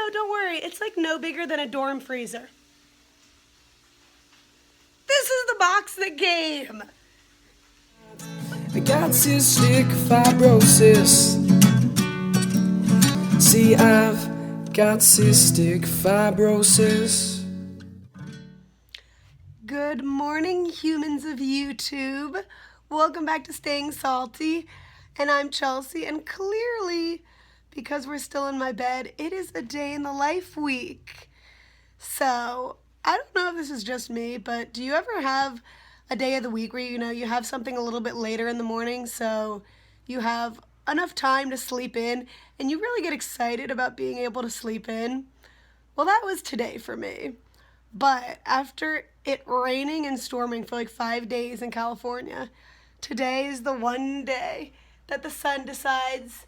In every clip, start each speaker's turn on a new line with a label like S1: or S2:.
S1: no, don't worry. It's like no bigger than a dorm freezer. This is the box that came.
S2: I got cystic fibrosis. See, I've got cystic fibrosis.
S1: Good morning, humans of YouTube. Welcome back to Staying Salty. And I'm Chelsea, and clearly, because we're still in my bed, it is a day in the life week. So, I don't know if this is just me, but do you ever have a day of the week where you have something a little bit later in the morning, so you have enough time to sleep in, and you really get excited about being able to sleep in? Well, that was today for me. But after it raining and storming for like 5 days in California, today is the one day that the sun decides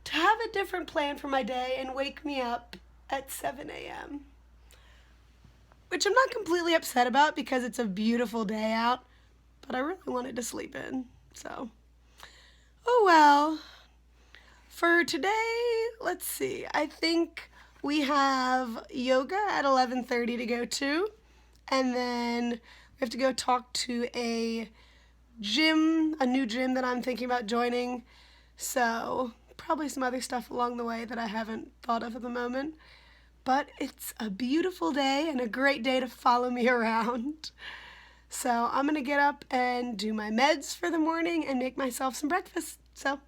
S1: to have a different plan for my day and wake me up at 7 a.m. Which I'm not completely upset about because it's a beautiful day out, but I really wanted to sleep in, so. Oh well. For today, let's see, I think we have yoga at 11:30 to go to, and then we have to go talk to a new gym that I'm thinking about joining, so probably some other stuff along the way that I haven't thought of at the moment. But it's a beautiful day and a great day to follow me around. So I'm going to get up and do my meds for the morning and make myself some breakfast. So,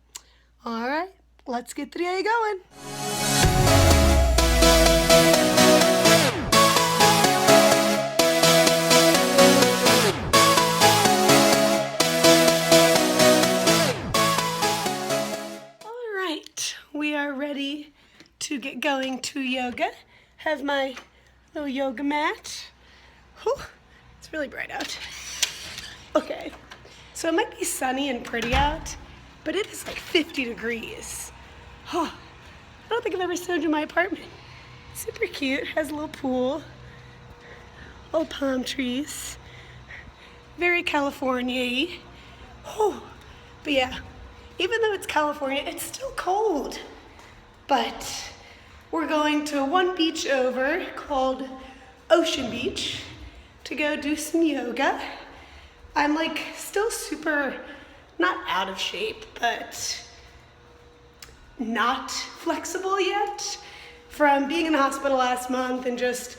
S1: all right, let's get the day going. All right, we are ready to get going to yoga. Have my little yoga mat. Whew, it's really bright out. Okay, so it might be sunny and pretty out, but it is like 50 degrees. Oh, I don't think I've ever showed you my apartment. Super cute, has a little pool, little palm trees, very California-y. Oh, but yeah, even though it's California, it's still cold. But we're going to one beach over called Ocean Beach to go do some yoga. I'm like still super, not out of shape, but not flexible yet from being in the hospital last month and just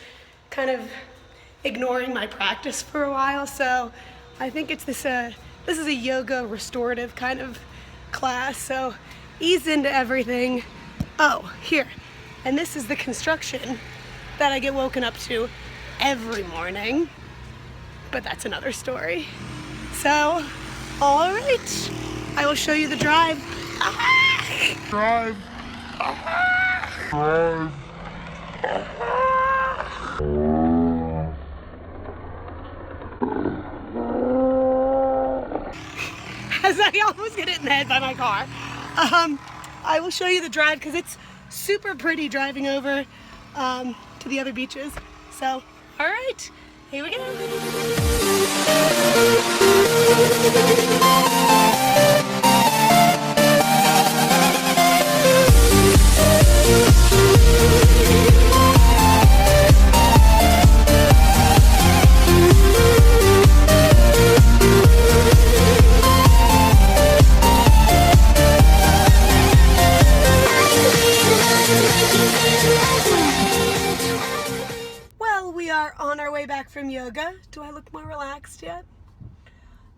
S1: kind of ignoring my practice for a while. So I think it's this is a yoga restorative kind of class. So ease into everything. Oh, here. And this is the construction that I get woken up to every morning. But that's another story. So, all right. I will show you the drive. Drive. As I almost get hit in the head by my car. I will show you the drive because it's super pretty driving over to the other beaches. So, all right, here we go. On our way back from yoga. Do I look more relaxed yet?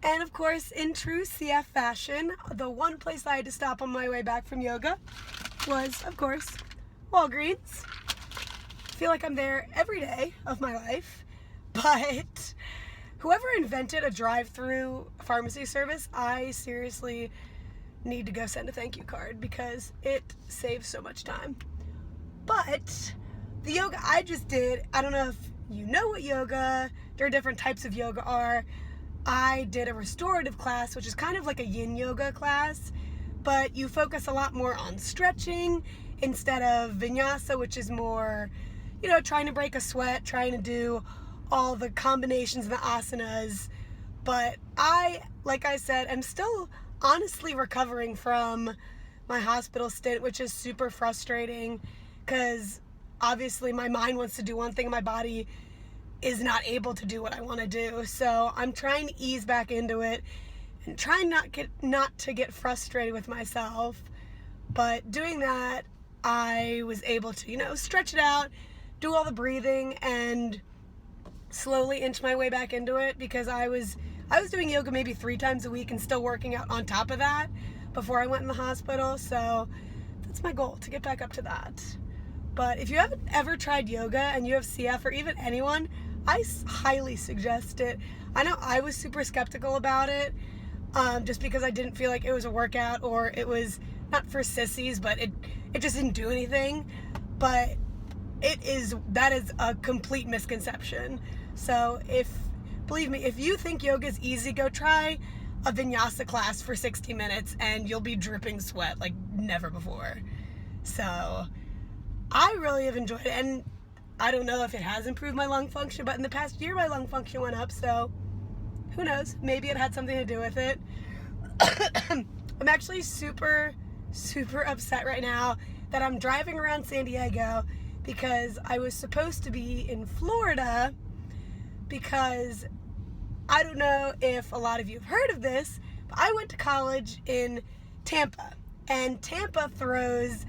S1: And of course, in true CF fashion, the one place I had to stop on my way back from yoga was, of course, Walgreens. I feel like I'm there every day of my life, but whoever invented a drive-through pharmacy service, I seriously need to go send a thank you card because it saves so much time. But the yoga I just did, I don't know if you know what yoga, there are different types of yoga are. I did a restorative class, which is kind of like a yin yoga class, but you focus a lot more on stretching instead of vinyasa, which is more, trying to break a sweat, trying to do all the combinations of the asanas. But like I said, I'm still honestly recovering from my hospital stint, which is super frustrating because obviously my mind wants to do one thing, my body is not able to do what I want to do. So I'm trying to ease back into it and trying not to get frustrated with myself. But doing that, I was able to, stretch it out, do all the breathing, and slowly inch my way back into it, because I was doing yoga maybe 3 times a week and still working out on top of that before I went in the hospital. So that's my goal, to get back up to that. But if you haven't ever tried yoga and you have CF, or even anyone, I highly suggest it. I know I was super skeptical about it, just because I didn't feel like it was a workout, or it was not for sissies, but it just didn't do anything. But that is a complete misconception. So believe me, if you think yoga is easy, go try a vinyasa class for 60 minutes and you'll be dripping sweat like never before. So I really have enjoyed it, and I don't know if it has improved my lung function, but in the past year my lung function went up, so who knows, maybe it had something to do with it. I'm actually super upset right now that I'm driving around San Diego, because I was supposed to be in Florida, because I don't know if a lot of you have heard of this, but I went to college in Tampa, and Tampa throws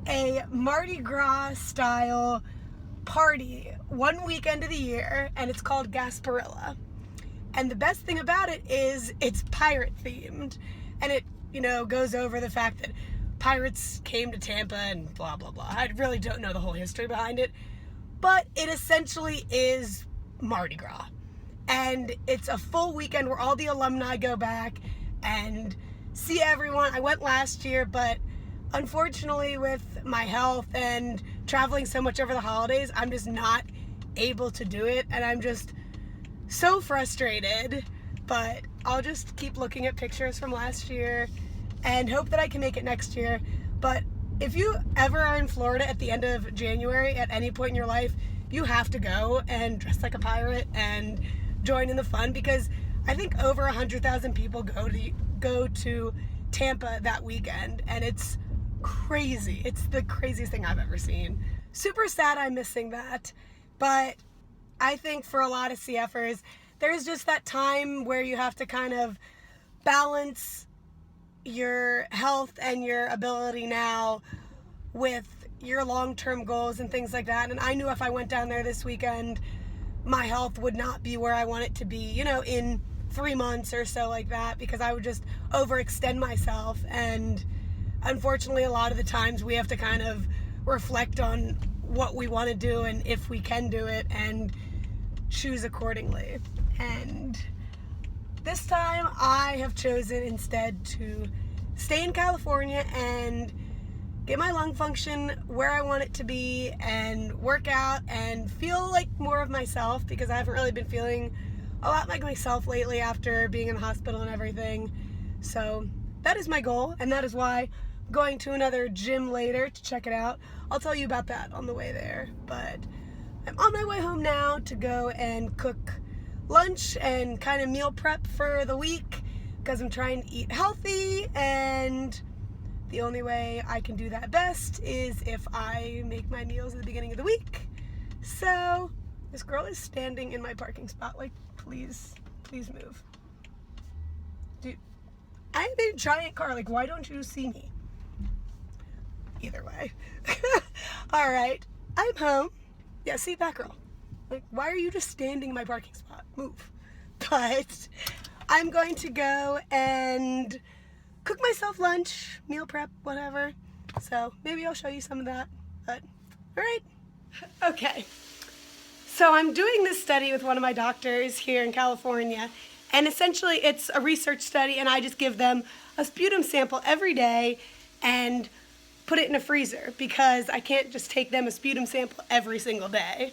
S1: a Mardi Gras style party one weekend of the year, and it's called Gasparilla. And the best thing about it is it's pirate themed, and it goes over the fact that pirates came to Tampa and blah blah blah. I really don't know the whole history behind it, but it essentially is Mardi Gras, and it's a full weekend where all the alumni go back and see everyone. I went last year, but unfortunately with my health and traveling so much over the holidays, I'm just not able to do it, and I'm just so frustrated. But I'll just keep looking at pictures from last year and hope that I can make it next year. But if you ever are in Florida at the end of January at any point in your life, you have to go and dress like a pirate and join in the fun, because I think over 100,000 people go to Tampa that weekend, and it's crazy. It's the craziest thing I've ever seen. Super sad I'm missing that, but I think for a lot of CFers, there's just that time where you have to kind of balance your health and your ability now with your long-term goals and things like that. And I knew if I went down there this weekend, my health would not be where I want it to be, in 3 months or so, like that, because I would just overextend myself. And unfortunately, a lot of the times we have to kind of reflect on what we want to do and if we can do it, and choose accordingly. And this time I have chosen instead to stay in California and get my lung function where I want it to be, and work out and feel like more of myself, because I haven't really been feeling a lot like myself lately after being in the hospital and everything. So that is my goal, and that is why I'm going to another gym later to check it out. I'll tell you about that on the way there. But I'm on my way home now to go and cook lunch and kind of meal prep for the week, because I'm trying to eat healthy, and the only way I can do that best is if I make my meals at the beginning of the week. So this girl is standing in my parking spot, like, please move. Dude, I am in a giant car, like, why don't you see me? Either way. All right, I'm home. Yeah, see that girl? Like, why are you just standing in my parking spot? Move. But I'm going to go and cook myself lunch, meal prep, whatever. So maybe I'll show you some of that. But all right. Okay. So I'm doing this study with one of my doctors here in California, and essentially it's a research study, and I just give them a sputum sample every day and put it in a freezer, because I can't just take them a sputum sample every single day.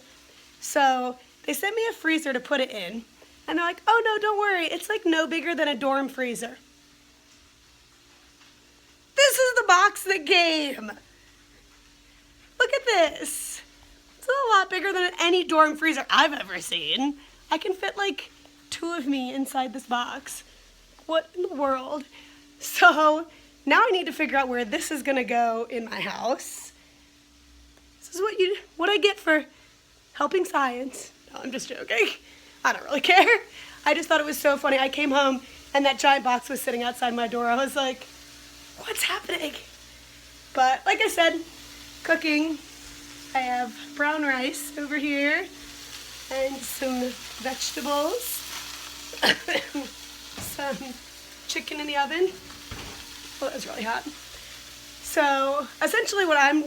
S1: So they sent me a freezer to put it in, and they're like, oh no, don't worry, it's like no bigger than a dorm freezer. This is the box that came. Look at this. It's a lot bigger than any dorm freezer I've ever seen. I can fit like 2 of me inside this box. What in the world? So now I need to figure out where this is gonna go in my house. This is what I get for helping science. No, I'm just joking. I don't really care. I just thought it was so funny. I came home and that giant box was sitting outside my door. I was like, what's happening? But like I said, cooking. I have brown rice over here and some vegetables, some chicken in the oven. Oh, that was really hot. So essentially what I'm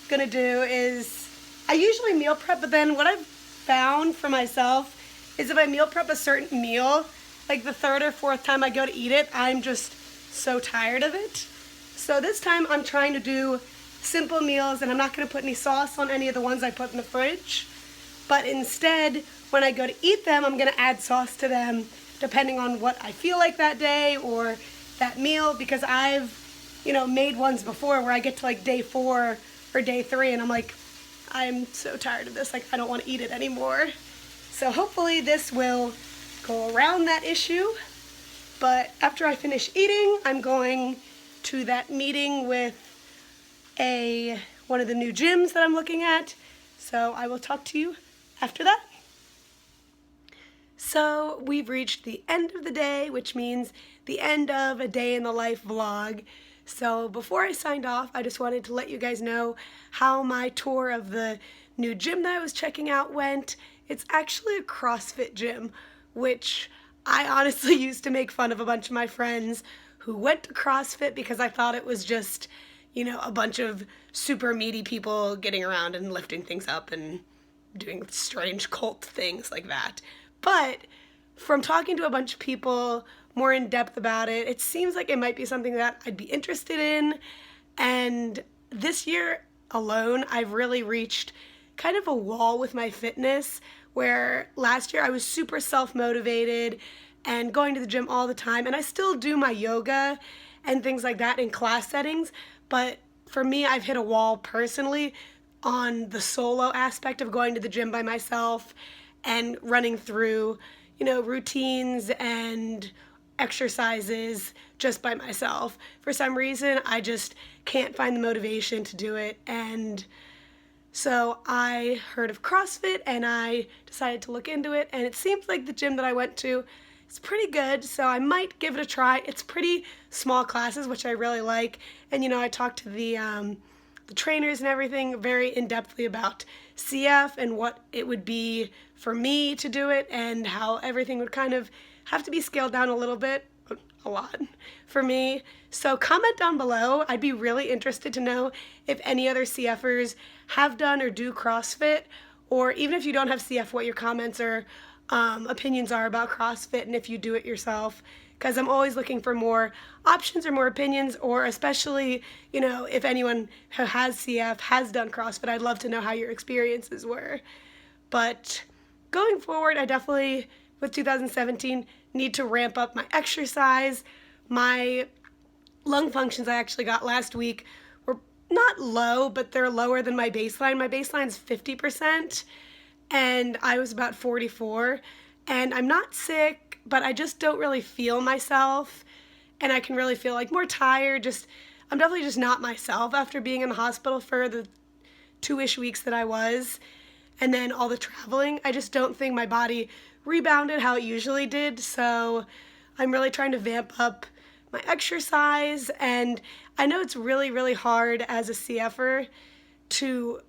S1: gonna do is, I usually meal prep, but then what I've found for myself is if I meal prep a certain meal, like the third or fourth time I go to eat it, I'm just so tired of it. So this time I'm trying to do simple meals, and I'm not gonna put any sauce on any of the ones I put in the fridge. But instead, when I go to eat them, I'm gonna add sauce to them depending on what I feel like that day or that meal, because I've, made ones before where I get to like day 4 or day 3 and I'm like, I'm so tired of this, like I don't want to eat it anymore. So hopefully this will go around that issue. But after I finish eating, I'm going to that meeting with one of the new gyms that I'm looking at. So I will talk to you after that. So we've reached the end of the day, which means the end of a day in the life vlog. So before I signed off, I just wanted to let you guys know how my tour of the new gym that I was checking out went. It's actually a CrossFit gym, which I honestly used to make fun of a bunch of my friends who went to CrossFit because I thought it was just, a bunch of super meaty people getting around and lifting things up and doing strange cult things like that. But from talking to a bunch of people more in depth about it, it seems like it might be something that I'd be interested in. And this year alone, I've really reached kind of a wall with my fitness, where last year I was super self-motivated and going to the gym all the time, and I still do my yoga and things like that in class settings, but for me, I've hit a wall personally on the solo aspect of going to the gym by myself and running through, routines and exercises just by myself. For some reason, I just can't find the motivation to do it, and so I heard of CrossFit and I decided to look into it, and it seems like the gym that I went to is pretty good, so I might give it a try. It's pretty small classes, which I really like, and I talked to the trainers and everything very in-depthly about CF and what it would be for me to do it and how everything would kind of have to be scaled down a little bit, a lot, for me. So comment down below. I'd be really interested to know if any other CFers have done or do CrossFit, or even if you don't have CF, what your comments or opinions are about CrossFit and if you do it yourself, because I'm always looking for more options or more opinions, or especially, if anyone who has CF has done CrossFit, I'd love to know how your experiences were. But going forward, I definitely, with 2017, need to ramp up my exercise. My lung functions I actually got last week were not low, but they're lower than my baseline. My baseline's 50%, and I was about 44, and I'm not sick, but I just don't really feel myself, and I can really feel like more tired. I'm definitely just not myself after being in the hospital for the 2-ish weeks that I was, and then all the traveling. I just don't think my body rebounded how it usually did, so I'm really trying to vamp up my exercise, and I know it's really, really hard as a CFer to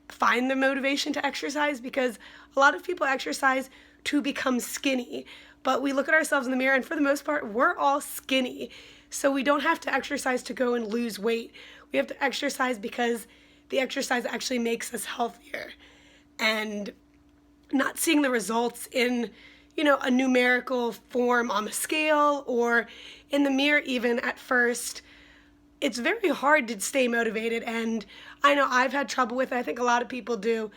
S1: find the motivation to exercise, because a lot of people exercise to become skinny, but we look at ourselves in the mirror and for the most part we're all skinny, so we don't have to exercise to go and lose weight. We have to exercise because the exercise actually makes us healthier, and not seeing the results in a numerical form on the scale or in the mirror even at first, it's very hard to stay motivated. And I know I've had trouble with it. I think a lot of people do,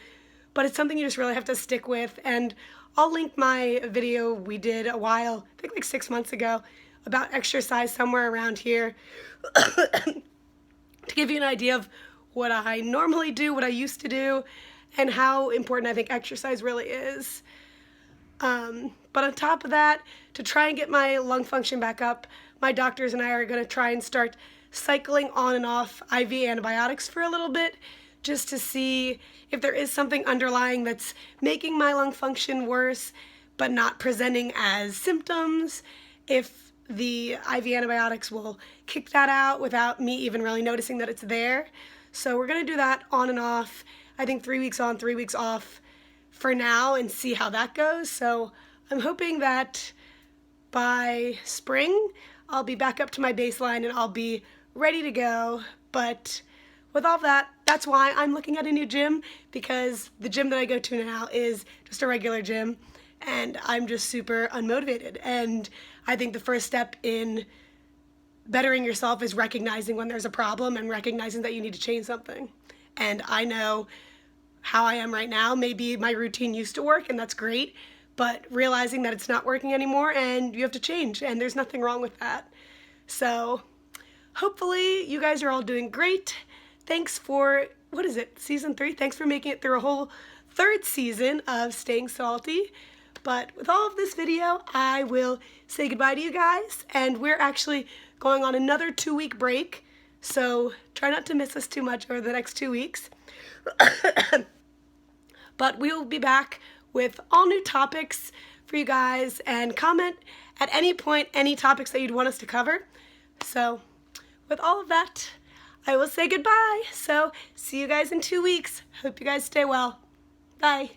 S1: but it's something you just really have to stick with. And I'll link my video we did a while, I think like 6 months ago, about exercise somewhere around here to give you an idea of what I normally do, what I used to do, and how important I think exercise really is. But on top of that, to try and get my lung function back up, my doctors and I are going to try and start cycling on and off IV antibiotics for a little bit, just to see if there is something underlying that's making my lung function worse but not presenting as symptoms, if the IV antibiotics will kick that out without me even really noticing that it's there. So we're going to do that on and off, I think 3 weeks on, 3 weeks off for now, and see how that goes. So I'm hoping that by spring I'll be back up to my baseline and I'll be ready to go. But with all that, that's why I'm looking at a new gym, because the gym that I go to now is just a regular gym and I'm just super unmotivated. And I think the first step in bettering yourself is recognizing when there's a problem and recognizing that you need to change something. And I know how I am right now. Maybe my routine used to work and that's great, but realizing that it's not working anymore and you have to change, and there's nothing wrong with that. So hopefully you guys are all doing great. Thanks for, what is it, season 3? Thanks for making it through a whole 3rd season of Staying Salty. But with all of this video, I will say goodbye to you guys, and we're actually going on another 2-week break, so try not to miss us too much over the next 2 weeks. But we will be back with all new topics for you guys, and comment at any point any topics that you'd want us to cover. So with all of that, I will say goodbye. So see you guys in 2 weeks. Hope you guys stay well. Bye.